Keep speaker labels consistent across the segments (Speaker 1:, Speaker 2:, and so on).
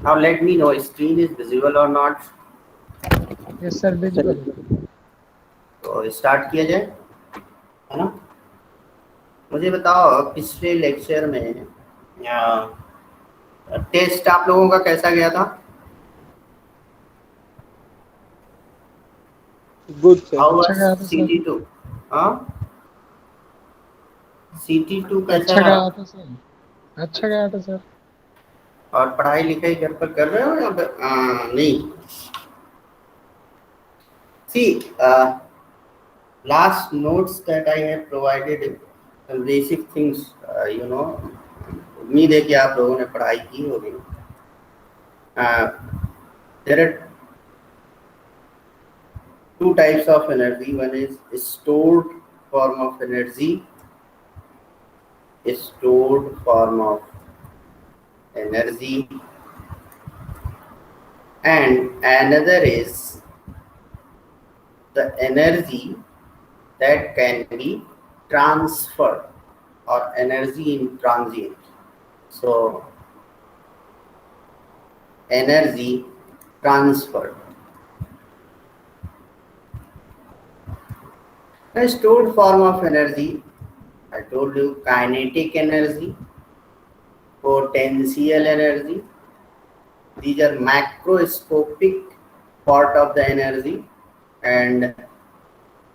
Speaker 1: Now let me know screen is visible or not.
Speaker 2: Yes sir, visible.
Speaker 1: तो start किया जाए, है ना। मुझे बताओ पिछले लेक्चर में टेस्ट आप लोगों का कैसा गया था?
Speaker 3: Good sir.
Speaker 1: हाउ
Speaker 2: अच्छा
Speaker 1: वाज
Speaker 2: गया था सर।
Speaker 1: CT2? हाँ, CT2 कैसा
Speaker 2: अच्छा
Speaker 1: रहा?
Speaker 2: गया था सर। अच्छा गया था सर।
Speaker 1: और पढ़ाई लिखाई घर पर कर रहे हो या नहीं? See, last notes that I have provided basic things, you know, उम्मीद है कि आप लोगों ने पढ़ाई की होगी। There are two types of energy. One is stored form of energy, stored form of energy, and another is the energy that can be transferred or energy in transient. So energy transferred. A stored form of energy, I told you, kinetic energy, potential energy. These are macroscopic part of the energy, and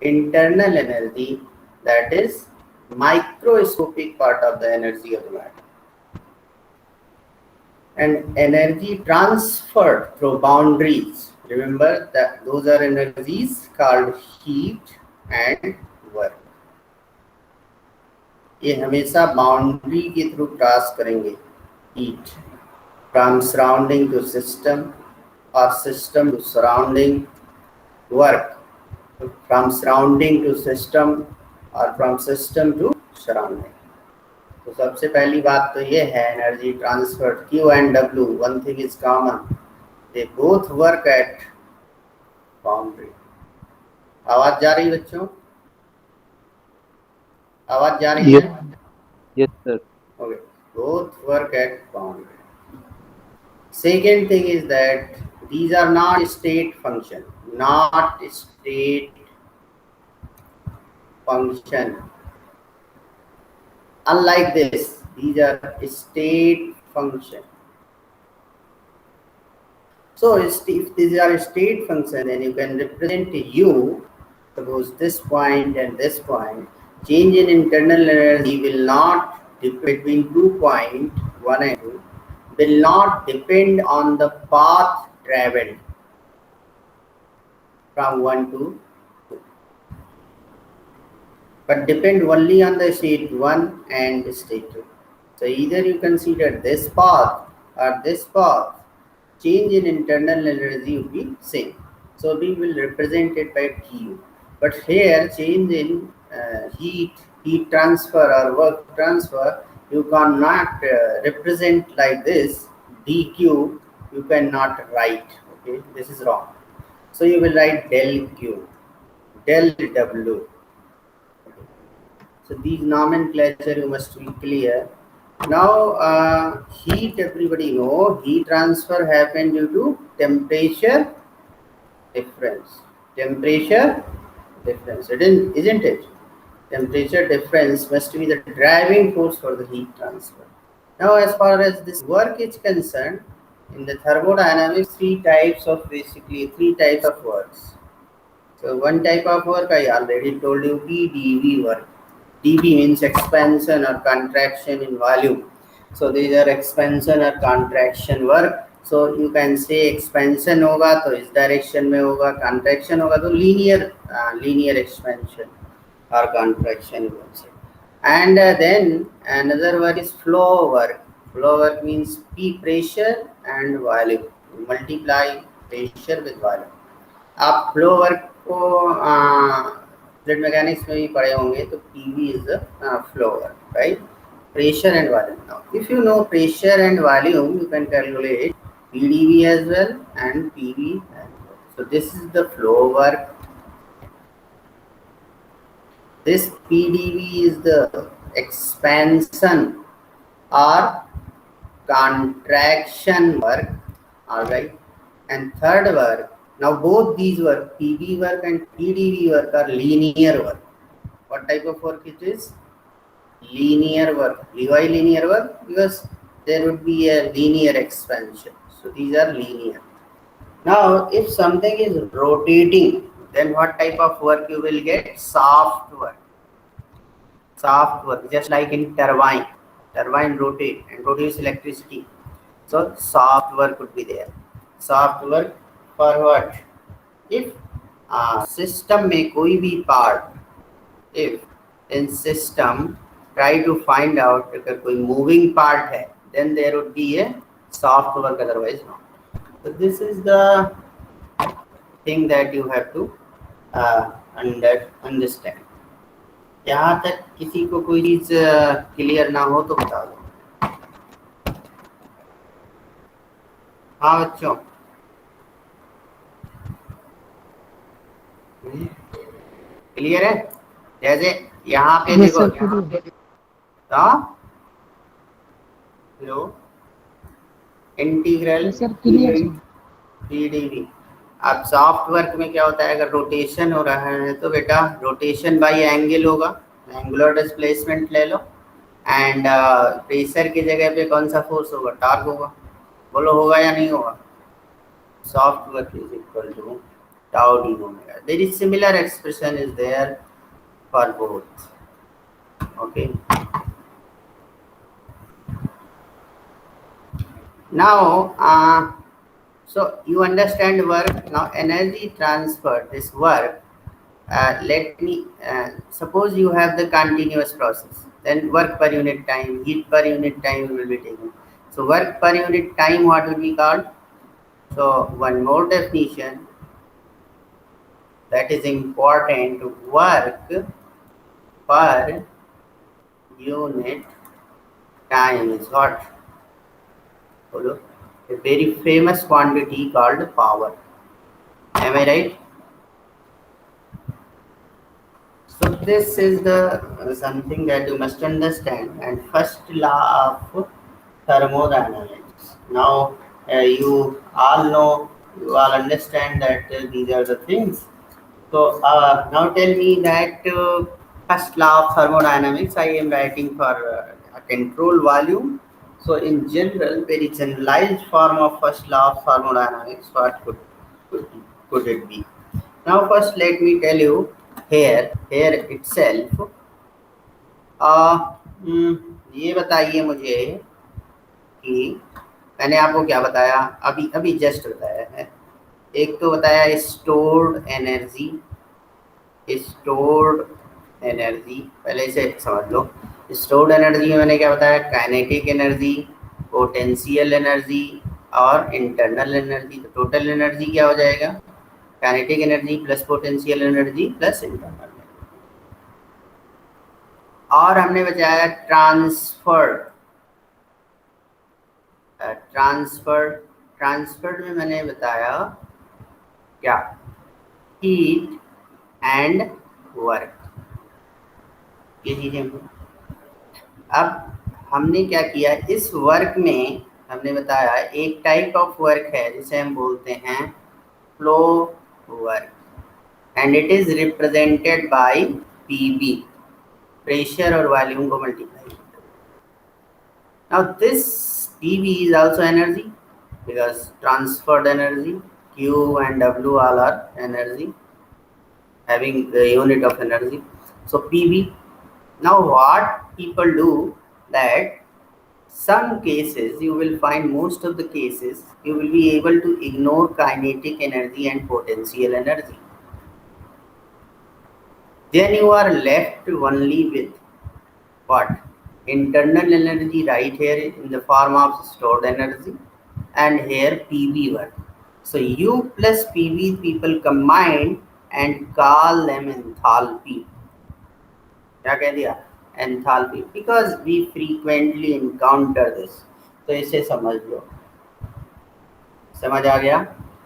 Speaker 1: internal energy, that is microscopic part of the energy of the matter. And energy transferred through boundaries. Remember that those are energies called heat and work. ये हमेशा boundary के through cross करेंगे. Heat from surrounding to system or system to surrounding. Work from surrounding to system or from system to surrounding. तो सबसे पहली बात तो ये है energy transfer Q and W. One thing is common, they both work at boundary. आवाज जा रही बच्चों? आवाज जा रही है?
Speaker 3: Yes sir.
Speaker 1: Okay, both work at boundary. Second thing is that these are not state function, not state function. Unlike this, these are state function. So if these are state function, then you can represent U, suppose this point and this point. Change in internal energy will not between 2 point 1 and 2 will not depend on the path traveled from 1 to 2, but depend only on the state 1 and state 2. So either you consider this path or this path, change in internal energy will be same. So we will represent it by Q. But here change in heat transfer or work transfer, you cannot represent like this. dq you cannot write. Okay, this is wrong. So you will write del q, del w. Okay. So these nomenclature you must be clear. Now heat, everybody know heat transfer happen due to temperature difference. Temperature difference, isn't it? Temperature difference must be the driving force for the heat transfer. Now as far as this work is concerned, in the thermodynamics, three types of works. So one type of work I already told you, PdV work. dV means expansion or contraction in volume. So these are expansion or contraction work. So you can say expansion होगा तो इस direction में होगा, contraction होगा तो linear expansion or contraction you can say. And then another word is flow work. Flow work means P, pressure and volume. You multiply pressure with volume. आप flow work को fluid mechanics में भी पढ़े होंगे. तो PV is the flow work, right? Pressure and volume. Now, if you know pressure and volume, you can calculate PdV as well and PV as well. So this is the flow work. This PdV is the expansion or contraction work, All right. And third work, now both these work, PV work and PDV work, are linear work. What type of work it is? Linear work. Why linear work? Because there would be a linear expansion. So these are linear. Now, if something is rotating, then what type of work you will get? Soft work. Soft work, just like in turbine. Turbine rotate and produce electricity. So soft work would be there. Soft work for what? If system में कोई भी part, if in system try to find out अगर कोई moving part है, then there would be a soft work, otherwise not. So this is the thing that you have to understand. यहाँ तक किसी को कोई चीज क्लियर ना हो तो बता दो। हाँ बच्चों, क्लियर है? जैसे यहाँ पे
Speaker 2: Yes,
Speaker 1: देखो,
Speaker 2: sir. Clear.
Speaker 1: हाँ लो integral
Speaker 2: Yes, sir. Clear, sir.
Speaker 1: PDV. अब सॉफ्ट वर्क में क्या होता है, अगर रोटेशन हो रहा है तो बेटा रोटेशन बाय एंगल होगा, एंगुलर डिस्प्लेसमेंट ले लो, एंड प्रेशर की जगह पे कौन सा फोर्स होगा? टॉर्क होगा। बोलो होगा या नहीं होगा? Soft work is equal to tau d omega. There is similar expression is there for both. Okay. Now, so you understand work. Now, energy transfer. This work. Let me suppose you have the continuous process. Then work per unit time, heat per unit time will be taken. So work per unit time, what will be called? So one more definition that is important. Work per unit time is what? A very famous quantity called power. Am I right? So this is the something that you must understand. And first law of thermodynamics. Now you all know, you all understand that these are the things. So now tell me that first law of thermodynamics I am writing for a control volume. So in general, very generalized form of first law of thermodynamics, what could it be? Now first let me tell you here itself. ये बताइए मुझे कि मैंने आपको क्या बताया, अभी just बताया है। एक तो बताया स्टोर्ड एनर्जी, पहले इसे समझ लो। स्टोर्ड एनर्जी में मैंने क्या बताया? काइनेटिक एनर्जी, पोटेंशियल एनर्जी और इंटरनल एनर्जी। तो टोटल एनर्जी क्या हो जाएगा? Kinetic energy plus potential energy plus internal energy. और हमने बताया ट्रांसफर में मैंने बताया क्या? हीट एंड वर्क, ये चीजें। अब हमने क्या किया, इस वर्क में हमने बताया एक टाइप ऑफ वर्क है जिसे हम बोलते हैं flow work, and it is represented by PV, pressure और वॉल्यूम को multiply. Now this PV is also energy because transferred energy, Q and W all are energy, having the unit of energy. So PV. Now what people do, that some cases you will find, most of the cases you will be able to ignore kinetic energy and potential energy. Then you are left only with what? Internal energy, right here in the form of stored energy, and here PV work. So U plus PV people combine and call them enthalpy. क्या कह दिया? Enthalpy, because we frequently encounter this. तो इसे समझ लो, समझ आ गया?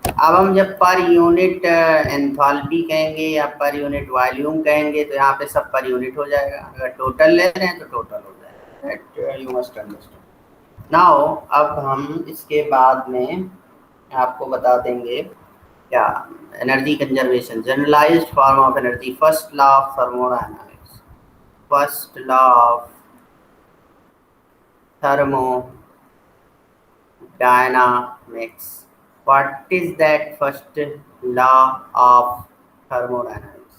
Speaker 1: अब हम जब पर यूनिट एंथैल्पी कहेंगे या पर यूनिट वॉल्यूम कहेंगे तो यहाँ पे सब पर यूनिट हो जाएगा। अगर टोटल ले रहे हैं तो टोटल हो जाएगा। You must understand. नाउ अब हम इसके बाद में आपको बता देंगे क्या energy conservation, generalized form of energy, first law of thermodynamics, first law of thermodynamics. What is that first law of thermodynamics?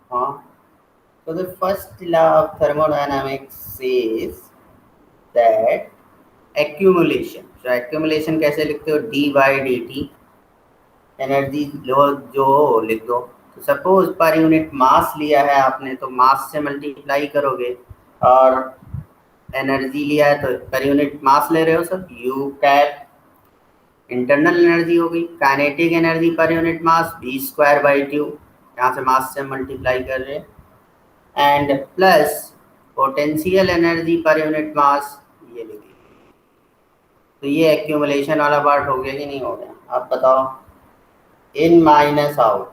Speaker 1: Huh? So the first law of thermodynamics says that accumulation. So accumulation कैसे लिखते हो? d by dt. Energy low जो हो लिख दो. तो suppose per unit mass लिया है आपने, तो मास से मल्टीप्लाई करोगे, और एनर्जी लिया है तो पर यूनिट मास ले रहे हो sir, you cap. Internal energy हो गई, kinetic energy per unit mass v²/2, यहाँ से मास से मल्टीप्लाई कर रहे हैं, and plus potential energy per unit mass, ये लिखिए. तो ये एक्यूमुलेशन वाला पार्ट हो गया कि नहीं हो गया, आप बताओ. इन माइनस आउट.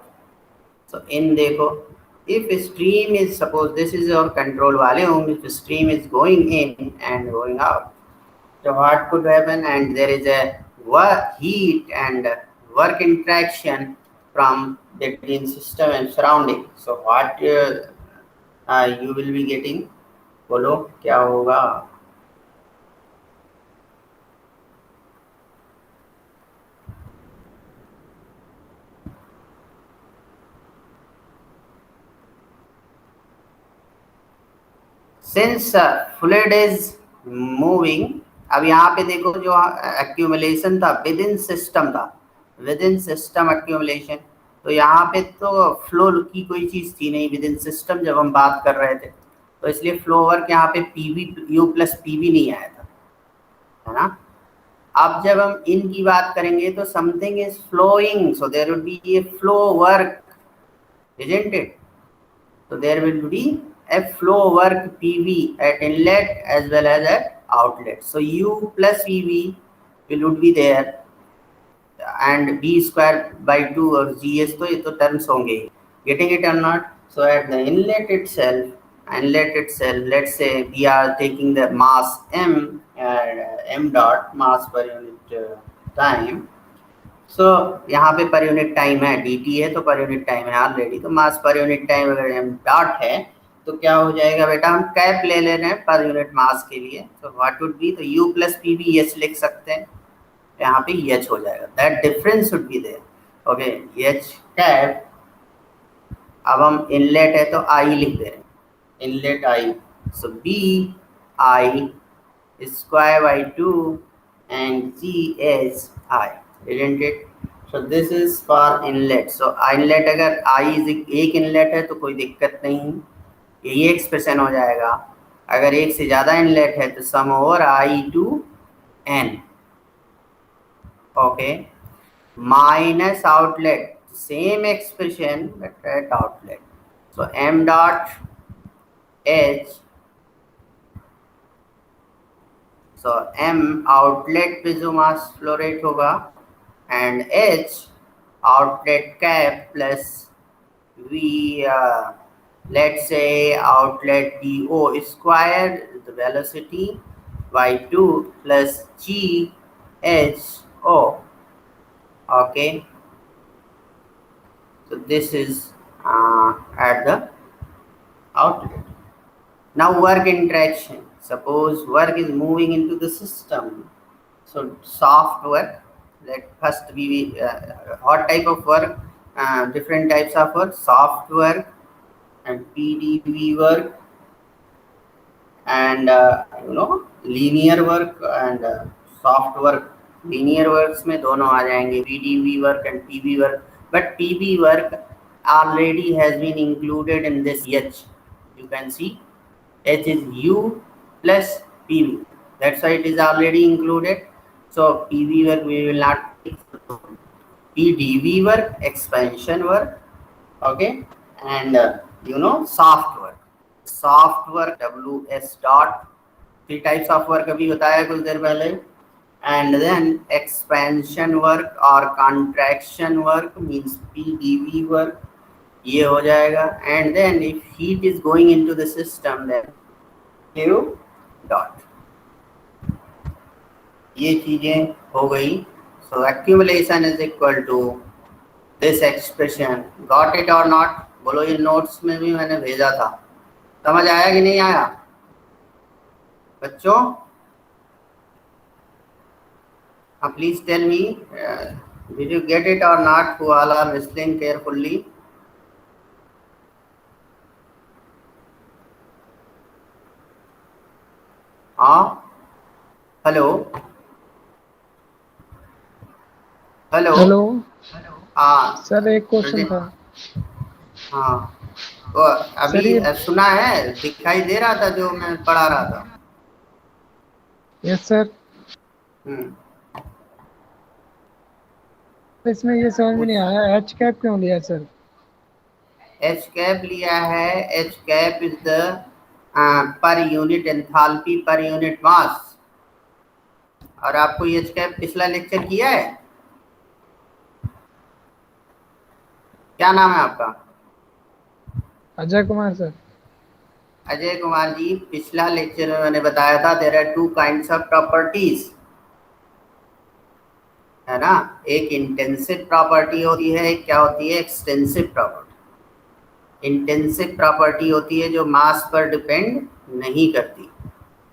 Speaker 1: सो इन देखो, if stream is, suppose this is your control volume, if stream is going in and going out, so what could happen? And there is a heat and work interaction from between system and surrounding. So what you will be getting, बोलो क्या होगा. Since fluid is moving, अब यहाँ पे देखो जो accumulation था with in system था, विद इन सिस्टम एक्यूमुलेशन. तो यहाँ पे तो फ्लो की कोई चीज़ थी नहीं विद इन सिस्टम जब हम बात कर रहे थे, तो इसलिए फ्लो वर्क यहाँ पे पीवी यू प्लस पीवी नहीं आया था, है ना. अब जब हम इन की बात करेंगे तो something is flowing, so there would be a flow work, isn't it? So there will be a flow work PV at inlet as well as at outlet. So U plus PV would be there, and v²/2 और GS, तो ये तो terms होंगे. Getting it or not? So at the inlet itself, let's say we are taking the mass m, m dot, mass per unit time. सो यहाँ पे per unit time है, dt है तो पर यूनिट टाइम है already, तो मास per unit time अगर m dot है तो क्या हो जाएगा बेटा, हम कैप ले ले रहे हैं पर यूनिट मास के लिए. तो व्हाट वुड बी, तो u प्लस पी भी एच लिख सकते हैं, यहाँ पे एच हो जाएगा, that difference would be there. Okay, H cap. अब हम इनलेट है तो आई लिख दे रहे हैं, inlet I. So B I (2) and g is I, isn't it? So this is for inlet. So inlet अगर I is एक इनलेट है तो कोई दिक्कत नहीं, यही एक्सप्रेशन हो जाएगा. अगर एक से ज़्यादा इनलेट है तो sum over I to n. Okay, minus outlet, same expression but at outlet. So m dot h, so m outlet पे जो मास फ्लो रेट होगा, and h outlet cap plus v, let's say outlet do square, the velocity, by 2 plus g h o. Okay, so this is at the outlet. Now work interaction. Suppose work is moving into the system, so soft work. Let first we what type of work, different types of work, soft work and PDV work, and linear work and soft work. Linear works में दोनों आ जाएंगे, PDV work and PV work, but PV work already has been included in this H. You can see H is U plus PV, that's why it is already included. So PV work we will not take. PDV work, expansion work, okay, and soft work. Soft work WS dot, 3 types of work अभी बताया कुछ देर पहले, and then expansion work or contraction work means PDV work, ये हो जाएगा. And then if heat is going into the system, then Q dot. ये चीजें हो गई So accumulation is equal to this expression. Got it or not? बोलो, ये notes में भी मैंने भेजा था, समझ आया कि नहीं आया बच्चों? Please tell me, did you get it or not? Who all are listening carefully? हाँ, हेलो हेलो
Speaker 2: हेलो
Speaker 1: हाँ
Speaker 2: सर, एक क्वेश्चन था।
Speaker 1: हाँ, तो अभी
Speaker 2: सर ये
Speaker 1: सुना है, दिखाई दे रहा था जो मैं पढ़ा रहा था?
Speaker 2: यस सर, इसमें ये समझ में नहीं आया, एच कैप क्यों लिया सर?
Speaker 1: एच कैप लिया है, H cap is the per unit enthalpy per unit mass. और आपको एच कैप पिछला लेक्चर किया है? क्या नाम है आपका?
Speaker 2: अजय कुमार सर।
Speaker 1: अजय कुमार जी, पिछला लेक्चर में मैंने बताया था there are two kinds of properties, है ना? एक इंटेंसिव प्रॉपर्टी होती है, एक क्या होती है, एक्सटेंसिव प्रॉपर्टी। इंटेंसिव प्रॉपर्टी होती है जो मास पर डिपेंड नहीं करती,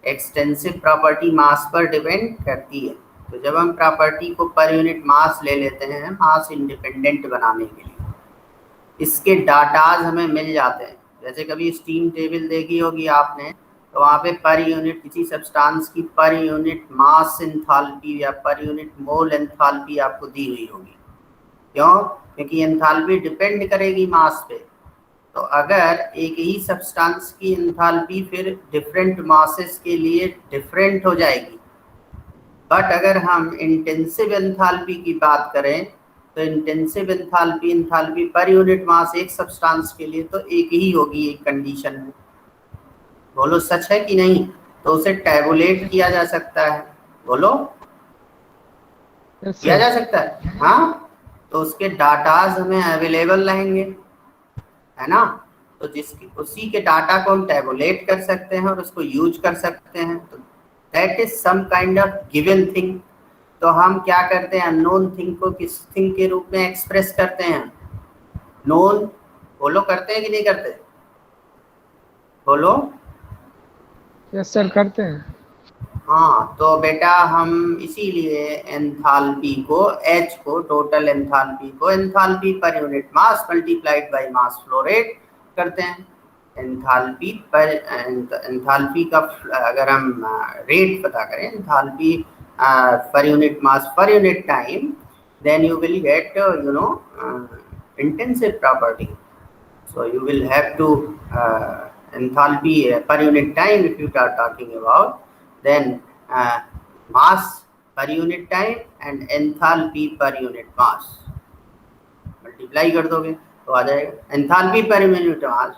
Speaker 1: एक्सटेंसिव प्रॉपर्टी मास पर डिपेंड करती है। तो जब हम प्रॉपर्टी को पर यूनिट मास ले लेते हैं मास इंडिपेंडेंट बनाने के लिए, इसके डाटाज हमें मिल जाते हैं। जैसे कभी स्टीम टेबल देखी होगी आपने, तो वहाँ पे पर यूनिट किसी सब्सटेंस की पर यूनिट मास एंथैल्पी या पर यूनिट मोल एंथैल्पी आपको दी हुई होगी। क्यों? क्योंकि एंथैल्पी डिपेंड करेगी मास पे। तो अगर एक ही सब्सटेंस की एंथैल्पी फिर डिफरेंट मासेस के लिए डिफरेंट हो जाएगी, बट अगर हम इंटेंसिव एंथैल्पी की बात करें तो intensive enthalpy per unit mass एक सब्सटेंस के लिए तो एक ही होगी एक कंडीशन में। बोलो सच है कि नहीं? तो उसे टैबुलेट किया जा सकता है। बोलो, किया जा सकता है। हाँ, तो उसके डाटाज हमें अवेलेबल रहेंगे, है ना? तो जिसकी उसी के डाटा को हम टैबुलेट कर सकते हैं और उसको यूज कर सकते हैं। तो that is some kind of given thing. तो हम क्या करते हैं, अननोन थिंग को किस थिंग के रूप में एक्सप्रेस करते हैं? नोन। बोलो, करते हैं कि नहीं करते? बोलो।
Speaker 2: यस सर, करते हैं।
Speaker 1: हाँ, तो बेटा हम इसीलिए एंथैल्पी को, एच को, टोटल एंथैल्पी को enthalpy per unit mass multiplied by mass flow rate करते हैं। एंथैल्पी पर एंथैल्पी का अगर हम रेट पता करें, enthalpy per unit mass per unit time, then you will get intensive property. So you will have to enthalpy per unit time if you are talking about, then mass per unit time and enthalpy per unit mass multiply कर दोगे तो आ जाएगा enthalpy per unit mass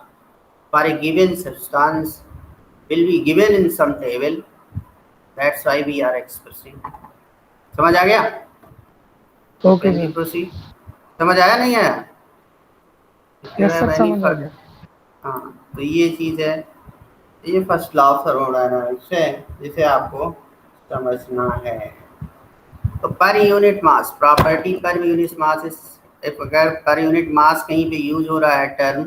Speaker 1: for a given substance will be given in some table. That's why we are expressing. समझ आ गया?
Speaker 2: Okay sir.
Speaker 1: Proceed. समझ आया नहीं आया?
Speaker 2: यस सर, समझ आ गया।
Speaker 1: हाँ, तो ये चीज़ है, ये फर्स्ट लॉ ऑफ थर्मोडायनामिक्स है जिसे आपको समझना है। तो per unit mass property, per unit mass इस अगर पर यूनिट मास कहीं पे यूज हो रहा है टर्म,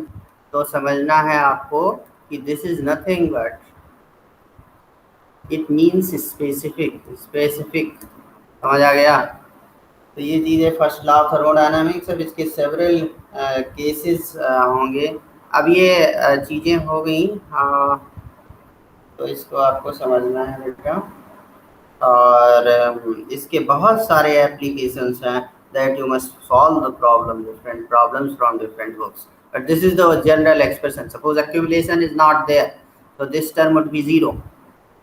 Speaker 1: तो समझना है आपको कि this is nothing but it means specific. समझ आ गया? तो ये चीज़ें फर्स्ट लॉ ऑफ थर्मोडायनामिक्स। अब इसके सेवरल केसेस होंगे। अब ये चीज़ें हो गई, तो इसको आपको समझना है बेटा। और इसके बहुत सारे एप्लीकेशंस हैं that you must solve the different problems from different books. But this is the general expression. Suppose accumulation is not there, so this term would be 0.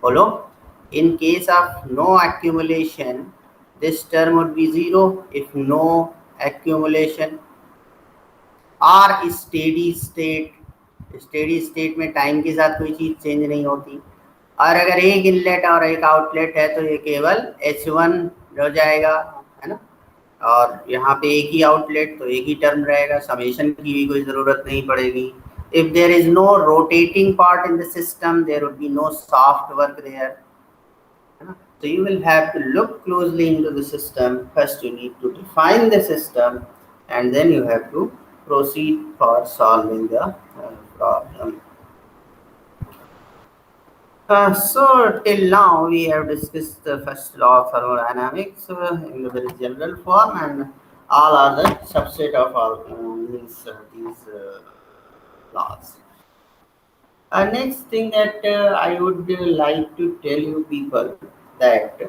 Speaker 1: Follow? In case of no accumulation, this term would be 0 if no accumulation. or steady state में time के साथ कोई चीज़ change नहीं होती। और अगर एक inlet और एक आउटलेट है तो ये केवल H1 हो जाएगा, है ना? और यहाँ पे एक ही आउटलेट तो एक ही टर्म रहेगा, समेशन की भी कोई ज़रूरत नहीं पड़ेगी। If there is no rotating part in the system, there would be no soft work there, है ना? So you will have to look closely into the system. First, you need to define the system, and then you have to proceed for solving the problem. So till now we have discussed the first law of thermodynamics in the very general form, and all are the subset of all these laws. Next thing that I would like to tell you people that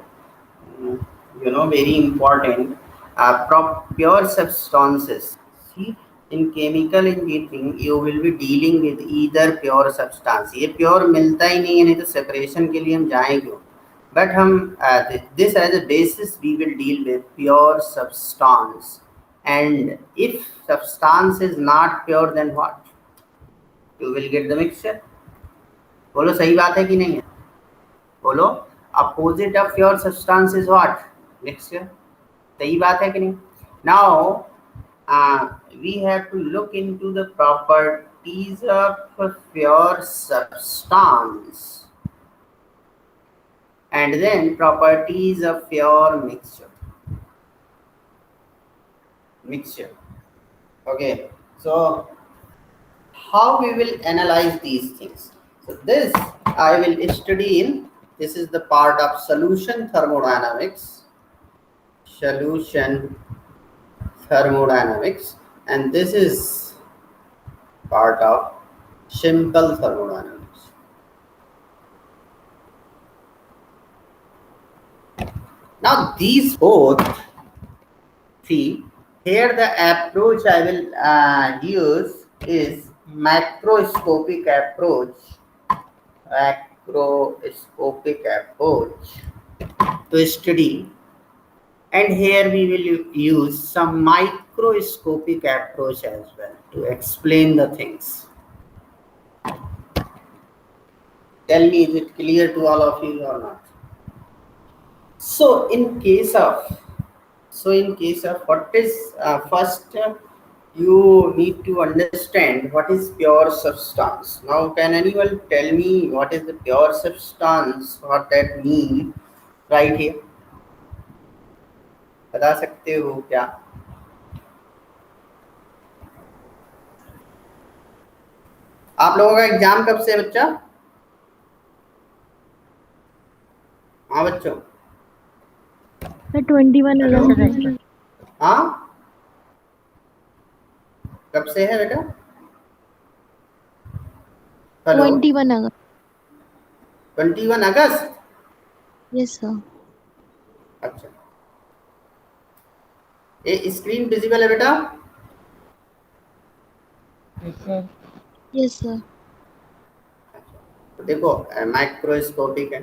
Speaker 1: very important pure substances. See, in chemical engineering you will be dealing with either pure substance. ये pure मिलता ही नहीं है, नहीं तो separation के लिए हम जाएं क्यों. But हम this as a basis we will deal with pure substance, and if substance is not pure then what? You will get the mixture. बोलो सही बात है कि नहीं है? बोलो opposite of pure substance is what? Mixture. सही बात है कि नहीं? Now we have to look into the properties of pure substance and then properties of pure mixture. Okay, so how we will analyze these things? So this I will study in, this is the part of solution thermodynamics, and this is part of simple thermodynamics. Now these both, see here the approach I will use is macroscopic approach to study, and here we will use some microscopic approach as well to explain the things. Tell me, is it clear to all of you or not? So in case of what is first you need to understand what is pure substance. Now can anyone tell me what is the pure substance, what that means right here? बता सकते हो क्या? आप लोगों का exam कब से है बच्चा? हाँ बच्चों,
Speaker 4: 21 अगस्त।
Speaker 1: हाँ कब से है बेटा?
Speaker 4: 21 अगस्त।
Speaker 1: 21 अगस्त?
Speaker 4: Yes sir.
Speaker 1: अच्छा, ये स्क्रीन विजिबल है बेटा?
Speaker 4: Yes sir.
Speaker 1: तो देखो माइक्रोस्कोपिक है,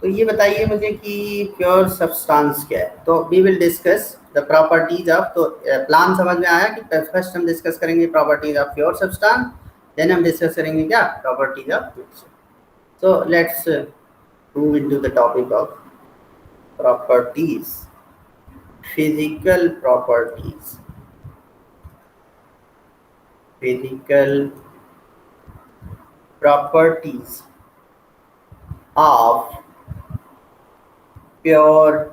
Speaker 1: तो ये बताइए मुझे कि प्योर सब्सटेंस क्या है. तो we will discuss the properties of, तो प्लान समझ में आया कि फर्स्ट हम डिस्कस करेंगे properties of pure substance, then हम डिस्कस करेंगे क्या properties of mixture. So let's move into the topic of properties, physical properties. Physical properties of pure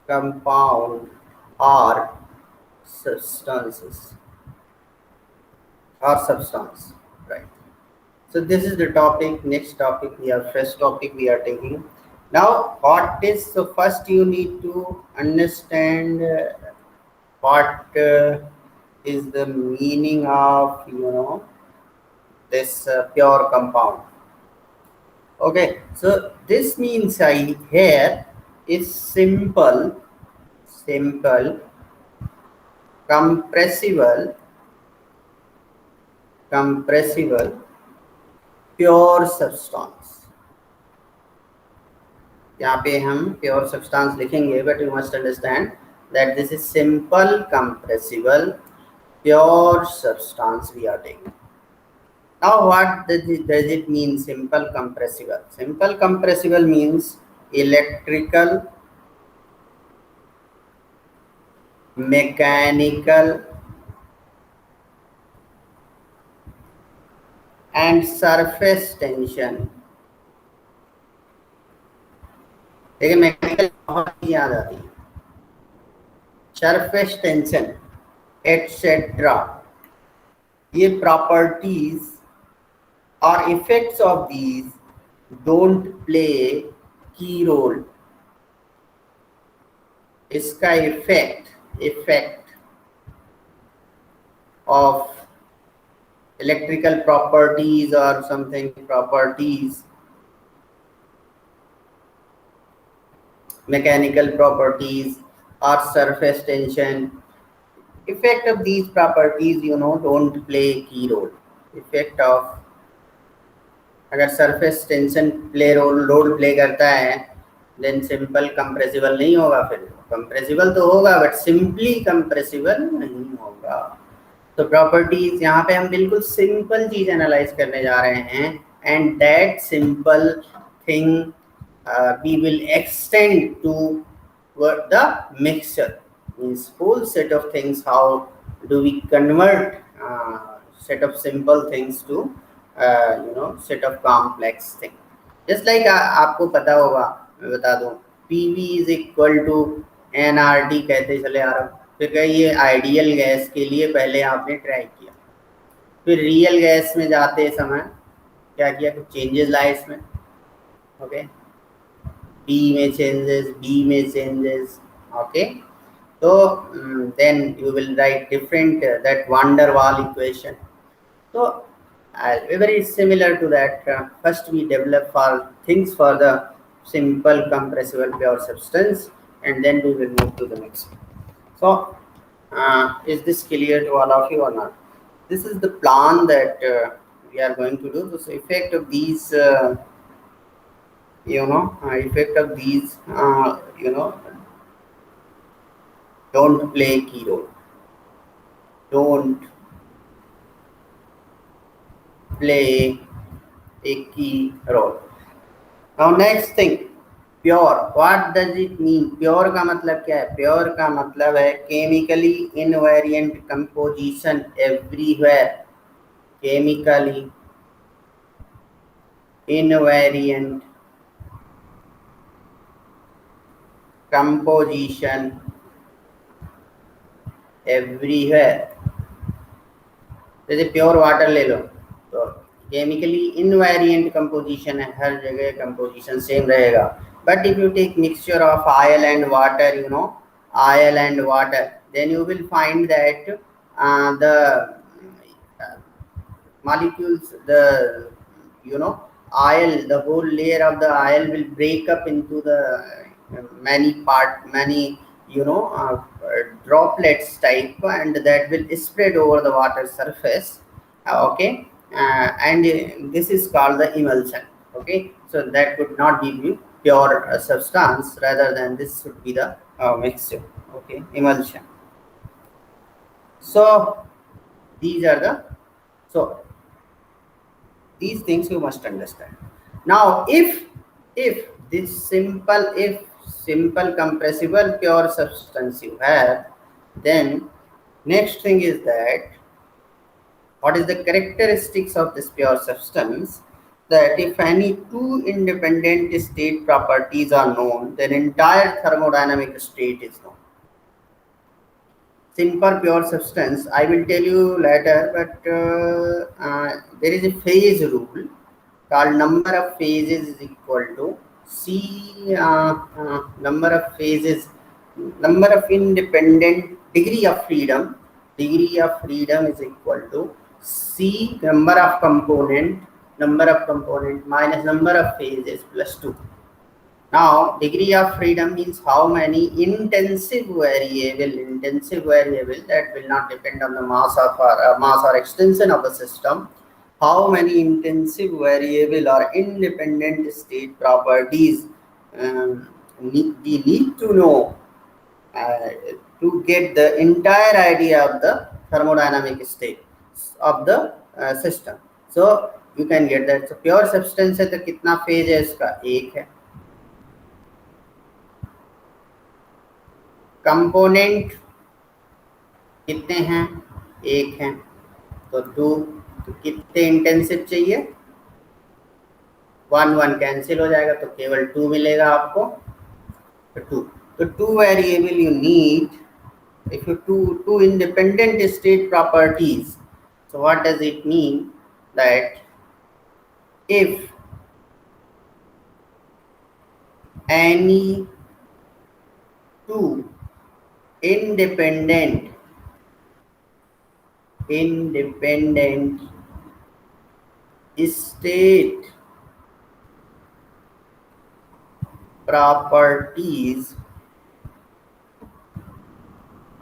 Speaker 1: compound or substances or substance, right? So this is the topic. Next topic we are, first topic we are taking now. What is, so first you need to understand what is the meaning of this pure compound. Okay, so this means here is simple compressible pure substance. यहाँ पे हम pure substance लिखेंगे, but you must understand that this is simple compressible pure substance we are taking. Now what does it mean, simple compressible? Simple compressible means electrical, mechanical and surface tension देखिए mechanical बहुत चीजें आ जाती है, surface tension etcetera, ये properties और effects of these don't play की role. इसका effect of electrical properties or something properties, mechanical properties or surface tension, effect of these properties don't play key role. Effect of अगर surface tension role play करता है then simple compressible नहीं होगा, फिर compressible तो होगा but simply compressible नहीं होगा। तो प्रॉपर्टीज यहाँ पे हम बिल्कुल सिंपल चीज एनालाइज करने जा रहे हैं, and that simple thing we will extend to the mixture, means whole set of things. How do we convert set of simple things to set of complex thing? Just like आपको पता होगा, मैं बता दूं, PV is equal to nRT कहते चले आ रहा हूँ। फिर कहीं ये आइडियल गैस के लिए पहले आपने ट्राई किया, फिर रियल गैस में जाते समय क्या किया, कुछ चेंजेस लाए इसमें, ओके, बी में चेंजेस, ओके, तो then you will write different that van der Waals equation. तो very similar to that, first we develop for things for the simple compressible pure substance, and then we will move to the next. So is this clear to all of you or not? This is the plan that we are going to do. So effect of these don't play key role, don't play a key role. Now next thing, pure, what does it mean? Pure का मतलब क्या है? Pure का मतलब है chemically invariant composition everywhere, chemically invariant composition everywhere. जैसे pure water ले लो तो केमिकली इनवेरिएंट कंपोजिशन है, हर जगह कंपोजिशन सेम रहेगा। But if you take mixture of oil and water, oil and water, then you will find that the molecules, the oil, the whole layer of the oil will break up into the many droplets type, and that will spread over the water surface, okay, and this is called the emulsion, okay. So that would not give you pure substance, rather than this should be the mixture, okay, emulsion. So these are these things you must understand. Now if simple compressible pure substance you have, then next thing is that what is the characteristics of this pure substance? That if any two independent state properties are known, then entire thermodynamic state is known. Simple pure substance, I will tell you later, but there is a phase rule called number of phases is equal to C, number of phases, number of independent, degree of freedom is equal to C number of component minus number of phases plus 2. Now degree of freedom means how many intensive variable that will not depend on the mass or extension of the system. How many intensive variable or independent state properties we need to know to get the entire idea of the thermodynamic state of the system. So you can get that. So pure substance है तो कितना phase है इसका? एक है। Component कितने हैं? एक है, तो 2। तो कितने इंटेंसिव चाहिए? 1 कैंसिल हो जाएगा, तो केवल 2 मिलेगा आपको। The two variable you need, if you two independent state properties. So what does it mean? That if any two independent state properties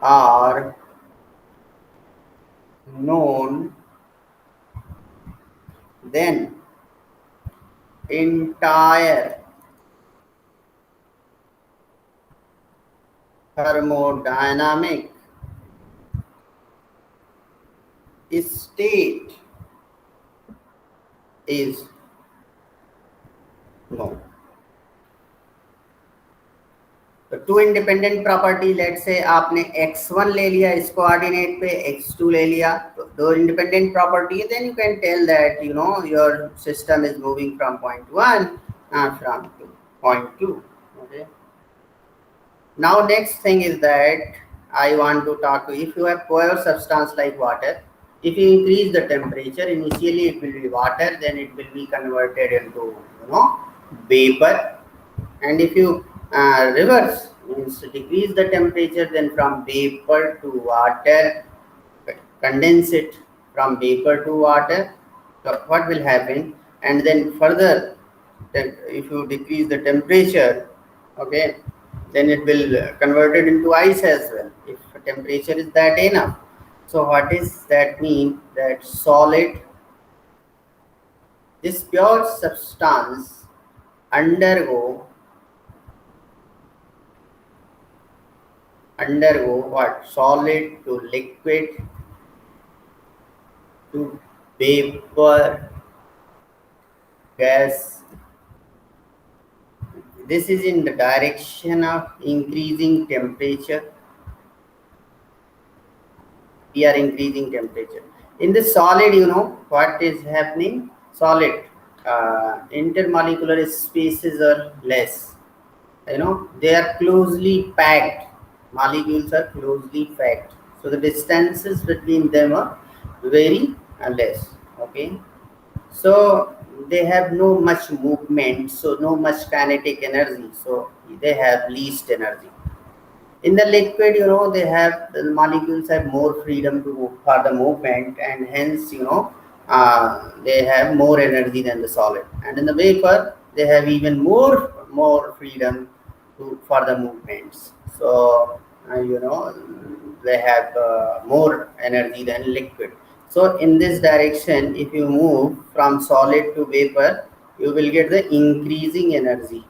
Speaker 1: are known, then entire thermodynamic state is known. तो to independent property, late से आपने x1 ले लिया इस coordinate पे, x2 ले लिया, तो दो इंडिपेंडेंट प्रॉपर्टी है, then you can tell that you know your system is moving from point 1 from point 2. Okay, now next thing is that I want to talk to, if you have poor substance like water, if you increase the temperature, initially it will be water, then it will be converted into vapor, and if you reverse, means decrease the temperature, then from vapor to water, condense it from vapor to water, so what will happen? And then further, if you decrease the temperature, okay, then it will convert it into ice as well, if temperature is that enough. So what does that mean? That solid, this pure substance undergo what? Solid to liquid to vapor, gas. This is in the direction of increasing temperature. We are increasing temperature. In the solid, you know what is happening? Solid, intermolecular spaces are less. You know, they are closely packed. Molecules are closely packed, so the distances between them are very less. Okay, so they have no much movement, so no much kinetic energy, so they have least energy. In the liquid, you know, they have, the molecules have more freedom to for the movement, and hence they have more energy than the solid. And in the vapor, they have even more freedom for the movements. So they have more energy than liquid. So in this direction, if you move from solid to vapor, you will get the increasing energy.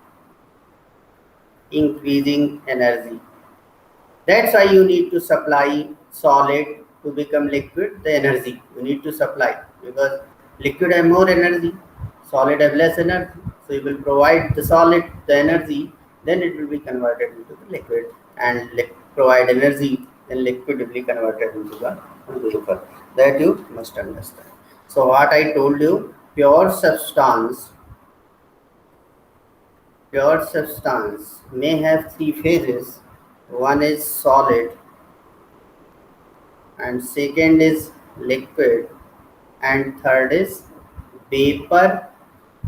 Speaker 1: That's why you need to supply solid to become liquid the energy. You need to supply, because liquid have more energy, solid have less energy. So you will provide the solid the energy, then it will be converted into the liquid, and provide energy, then liquid will be converted into the vapor. That you must understand. So what I told you, pure substance may have three phases. One is solid, and second is liquid, and third is vapor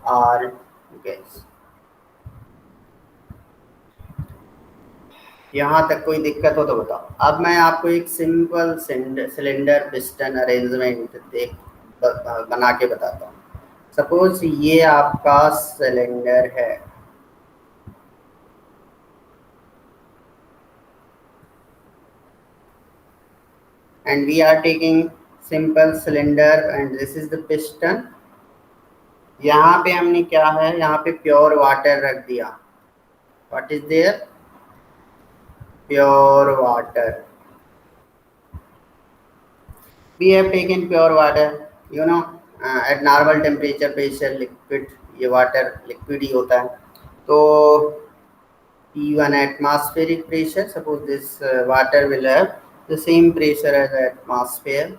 Speaker 1: or gas. यहाँ तक कोई दिक्कत हो तो बताओ. अब मैं आपको एक सिंपल सिलेंडर पिस्टन अरेंजमेंट बना के बताता हूँ. सपोज ये आपका सिलेंडर है, and we are taking simple cylinder, and this is the piston. यहाँ पे हमने क्या है, यहाँ पे प्योर वाटर रख दिया. What is there? Pure water. We have taken pure water. At normal temperature pressure, liquid, ये water liquid ही होता है. तो P1 atmospheric pressure. Suppose this water will have the same pressure as atmosphere.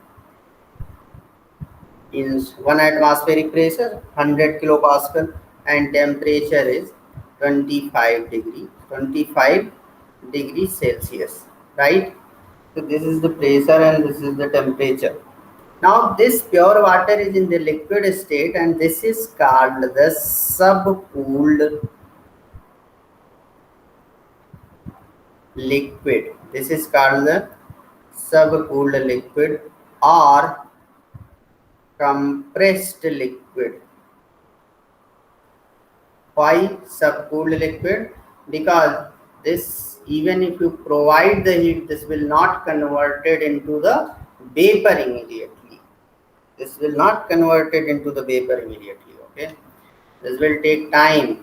Speaker 1: In 1 atmospheric pressure 100 kilopascal, and temperature is 25 degrees Celsius, right? So this is the pressure and this is the temperature. Now this pure water is in the liquid state and this is called the subcooled liquid. This is called the subcooled liquid or compressed liquid. Why subcooled liquid? Because this, even if you provide the heat, this will not convert it into the vapor immediately. This will not convert it into the vapor immediately. Okay, this will take time.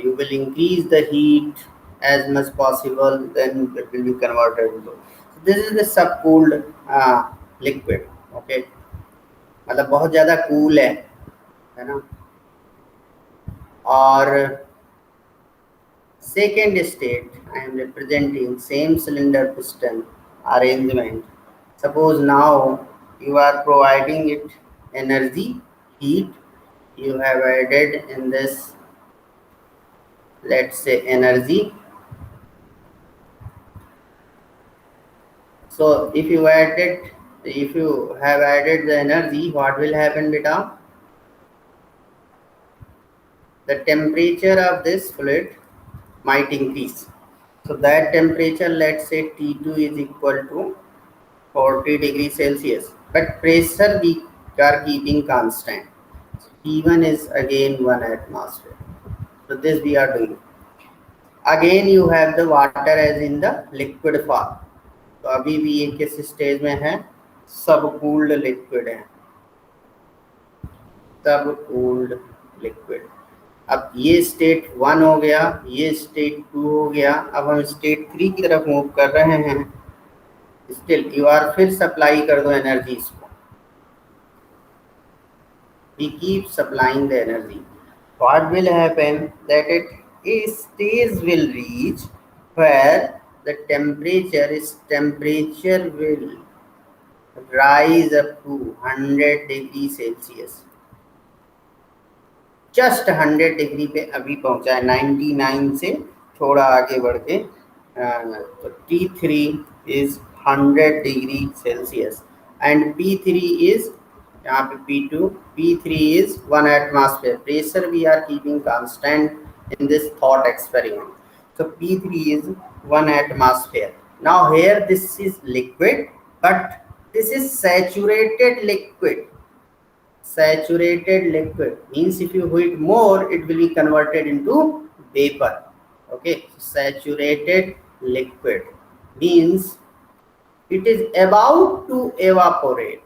Speaker 1: You will increase the heat as much possible, then it will be converted into. So this is the subcooled liquid. Okay, मतलब बहुत ज़्यादा cool है ना. और second state, I am representing same cylinder piston arrangement. Suppose now you are providing it energy, heat. You have added in this, let's say, energy. So if you have added the energy, what will happen, beta? The temperature of this fluid might increase. So that temperature, let's say T2 is equal to 40 degrees Celsius, but pressure we are keeping constant. T1 is again 1 atmosphere. So this we are doing. Again you have the water as in the liquid form. तो अभी भी ये किस stage में है? सबकूल्ड liquid है. सबकूल्ड liquid. अब ये स्टेट 1 हो गया, ये स्टेट 2 हो गया. अब हम स्टेट 3 की तरफ मूव कर रहे हैं. स्टिल यू आर फिर सप्लाई कर दो एनर्जी इसको. We keep supplying the energy. What will happen that it stage will reach where the temperature will rise up to 100 degrees Celsius. Just 100 degree पे अभी पहुंचा है, 99 से थोड़ा आगे बढ़ के. तो T3 is 100 degree Celsius and P3 is, यहाँ पे P3 is 1 atmosphere. Pressure we are keeping constant in this thought experiment. So P3 is 1 atmosphere. Now here this is liquid, but this is saturated liquid. Saturated liquid means if you heat more, it will be converted into vapor. Okay, saturated liquid means it is about to evaporate.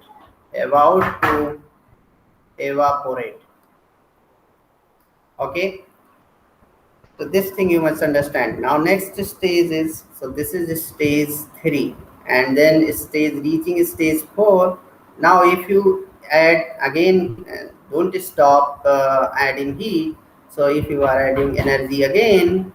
Speaker 1: Okay, so this thing you must understand. Now next stage is, so this is stage 3 and then reaching stage 4. Now if you add again, don't stop adding heat. So if you are adding energy again,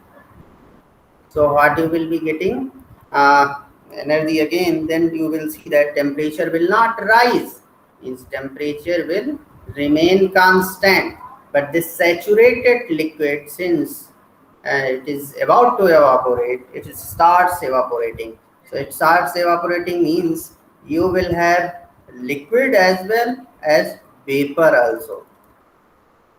Speaker 1: so what you will be getting? Energy again, then you will see that temperature will not rise. Means temperature will remain constant. But this saturated liquid, since it is about to evaporate, it starts evaporating. So it starts evaporating means you will have liquid as well as vapor also.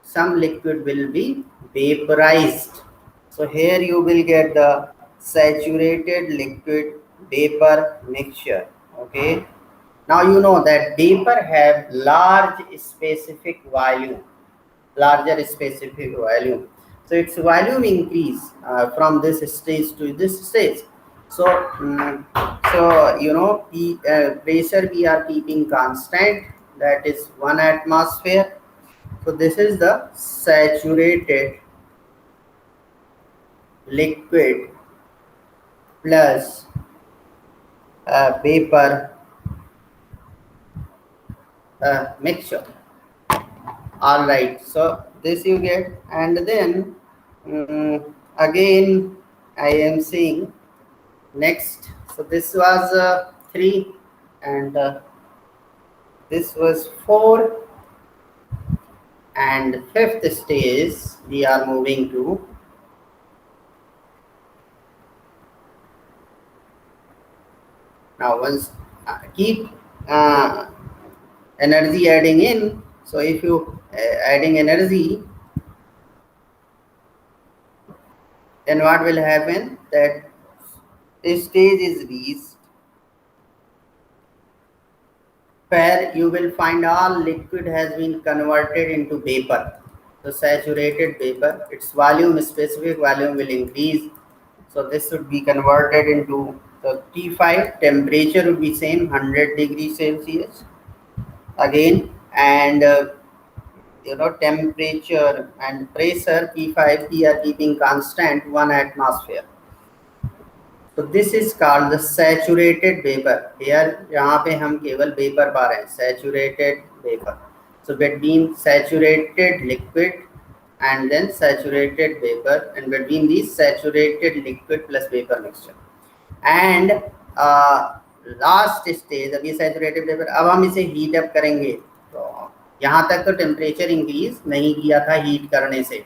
Speaker 1: Some liquid will be vaporized. So here you will get the saturated liquid vapor mixture. Okay, now you know that vapor have larger specific volume. So its volume increase from this stage to this stage. So you know, pressure we are keeping constant, that is 1 atmosphere. So this is the saturated liquid plus vapor mixture. All right, so this you get, and then again I am saying next. So this was 3 and this was 4, and 5th stage we are moving to once keep energy adding in. So if you adding energy, then what will happen, that this stage is reached where you will find all liquid has been converted into vapor. So saturated vapor, its volume, specific volume will increase. So this should be converted into the T5. Temperature would be same, 100 degrees Celsius again, and temperature and pressure P5, P are keeping constant, 1 atmosphere. तो this is called the saturated vapour. Here यहाँ पे हम केवल vapour पा रहे हैं, saturated vapour. So between saturated liquid and then saturated vapor, and between these saturated liquid plus vapor mixture, and last stage अभी saturated vapour. अब हम इसे हीट अप करेंगे. तो यहाँ तक तो टेम्परेचर इंक्रीज नहीं किया था हीट करने से,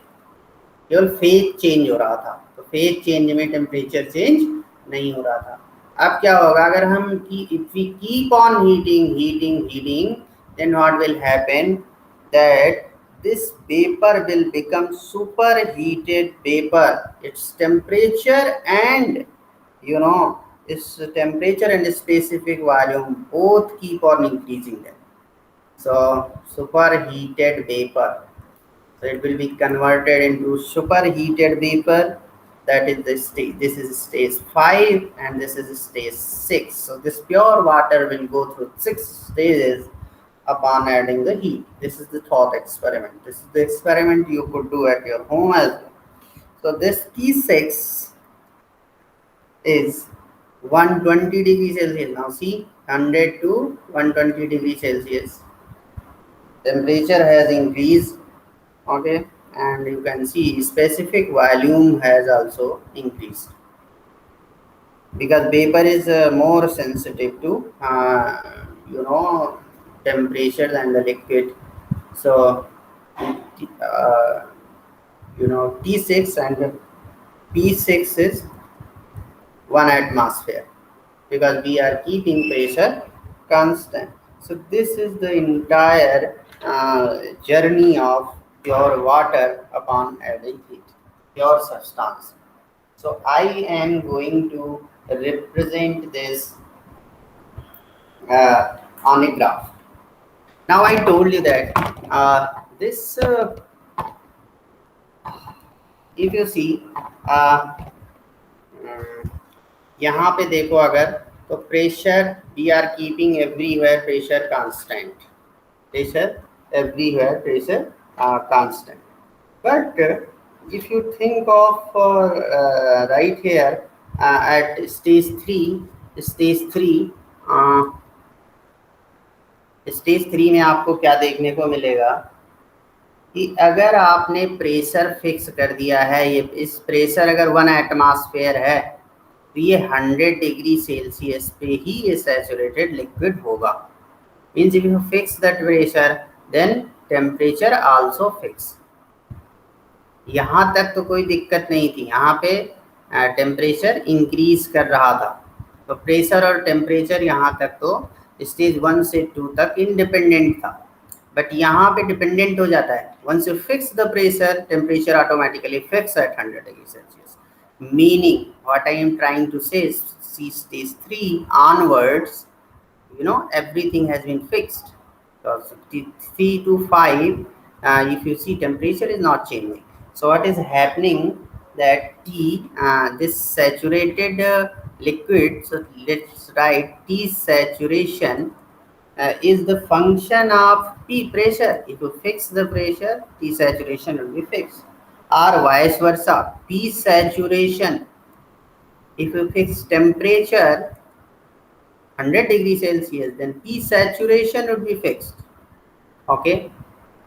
Speaker 1: केवल फेज चेंज हो रहा था. तो फेज चेंज में टेम्परेचर चेंज नहीं हो रहा था. अब क्या होगा, अगर हम if we keep on heating then what will happen, that this vapor will become superheated vapor. Its temperature and its temperature and specific volume both keep on increasing them. So superheated vapor, so it will be converted into superheated vapor. That is the stage. This is stage 5 and this is stage 6. So this pure water will go through 6 stages upon adding the heat. This is the thought experiment. This is the experiment you could do at your home as well. So this T6 is 120 degrees Celsius. Now see, 100 to 120 degrees Celsius. Temperature has increased. Okay. And you can see specific volume has also increased, because vapor is more sensitive to temperature than the liquid. So T6 and P6 is 1 atmosphere, because we are keeping pressure constant. So this is the entire journey of pure water upon adding heat, pure substance. So I am going to represent this on a graph. Now I told you that this if you see यहाँ पे देखो अगर, तो pressure we are keeping everywhere pressure constant, pressure everywhere pressure constant. But if you think of right here at stage 3 में आपको क्या देखने को मिलेगा कि अगर आपने प्रेशर फिक्स कर दिया है, ये इस प्रेशर अगर 1 एटमॉस्फेयर है, तो ये 100 डिग्री सेल्सियस पे ही ये सैचुरेटेड लिक्विड होगा. Means if you fix that pressure then temperature also fix. यहाँ तक तो कोई दिक्कत नहीं थी, यहाँ पे टेम्परेचर इंक्रीज कर रहा था. तो प्रेशर और टेम्परेचर यहाँ तक तो स्टेज 1 से 2 तक इंडिपेंडेंट था, बट यहाँ पे डिपेंडेंट हो जाता है. Once you fix the pressure, temperature automatically fix at 100 degree Celsius. Meaning what I am trying to say, see stage 3 onwards, everything has been fixed. So 3 to 5, if you see, temperature is not changing. So what is happening, that T, this saturated liquid, so let's write T saturation is the function of P pressure. If you fix the pressure, T saturation will be fixed, or vice versa. P saturation, if you fix temperature 100 degrees Celsius, then P saturation would be fixed. Okay,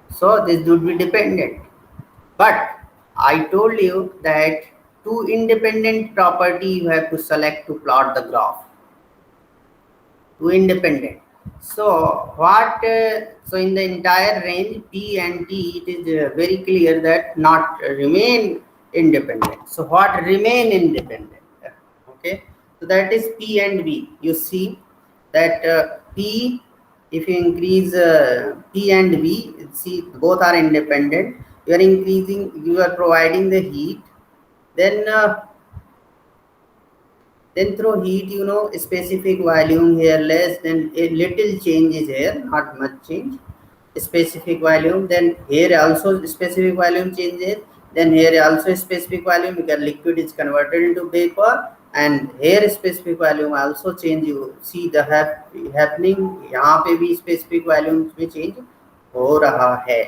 Speaker 1: so this would be dependent. But I told you that 2 independent property you have to select to plot the graph. 2 independent. So what? So in the entire range P and T, it is very clear that not remain independent. So what remain independent? Okay, so that is P and V. You see, that P, if you increase P and V, see both are independent. You are increasing, you are providing the heat, then through heat, you know, specific volume here less, then a little change is here, not much change. Specific volume, then here also specific volume changes, then here also specific volume because liquid is converted into vapor, and here specific volume also change. You see the happening, यहाँ पे भी specific volume में change हो रहा है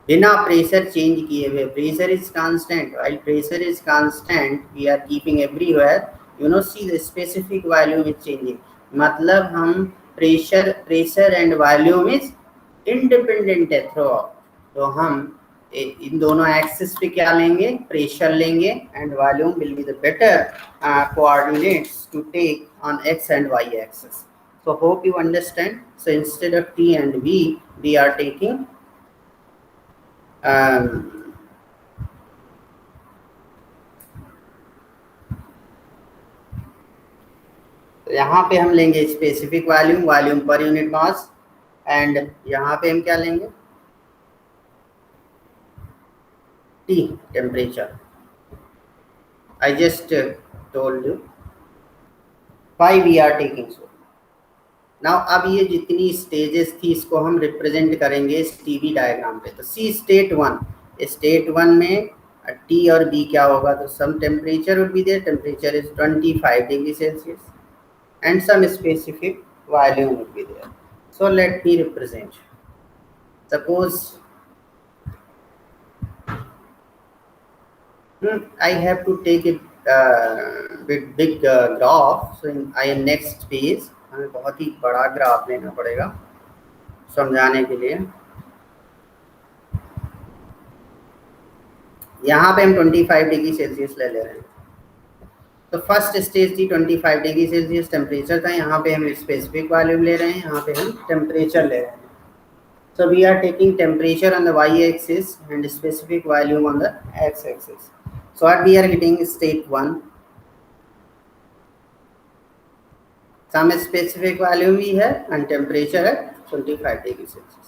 Speaker 1: बिना pressure change किए हुए. Pressure is constant, while pressure is constant we are keeping everywhere, you know, see the specific volume is changing. मतलब हम pressure and volume is independent है थ्रू आउट. तो हम इन दोनों एक्सिस पे क्या लेंगे, प्रेशर लेंगे, and volume will be the better coordinates to take on X and Y axis. So hope you understand. So instead of T and V, we are taking यहाँ पे हम लेंगे specific volume, volume per unit mass, and यहाँ पे हम क्या लेंगे, T, temperature. I just told you why we are taking so. Now अब ये जितनी स्टेजेस थी इसको हम रिप्रेजेंट करेंगे इस टीवी डायग्राम पे. तो सी स्टेट वन में टी और बी क्या होगा, तो some temperature would be there, temperature is 25 degree Celsius, and some specific volume will be there. So let me represent. Suppose I have to take it with big graph. So I am next page. हमें बहुत ही बड़ा graph लेना पड़ेगा समझाने के लिए. यहाँ पे हम 25 डिग्री सेल्सियस ले रहे हैं. तो फर्स्ट स्टेज थी 25 डिग्री सेल्सियस टेम्परेचर था. यहाँ पे हम स्पेसिफिक वॉल्यूम ले रहे हैं, यहाँ पे हम टेम्परेचर ले रहे हैं. So we are taking temperature on the Y axis and specific volume on the X axis. So what we are getting state one, some specific volume we have and temperature at 25 degrees Celsius.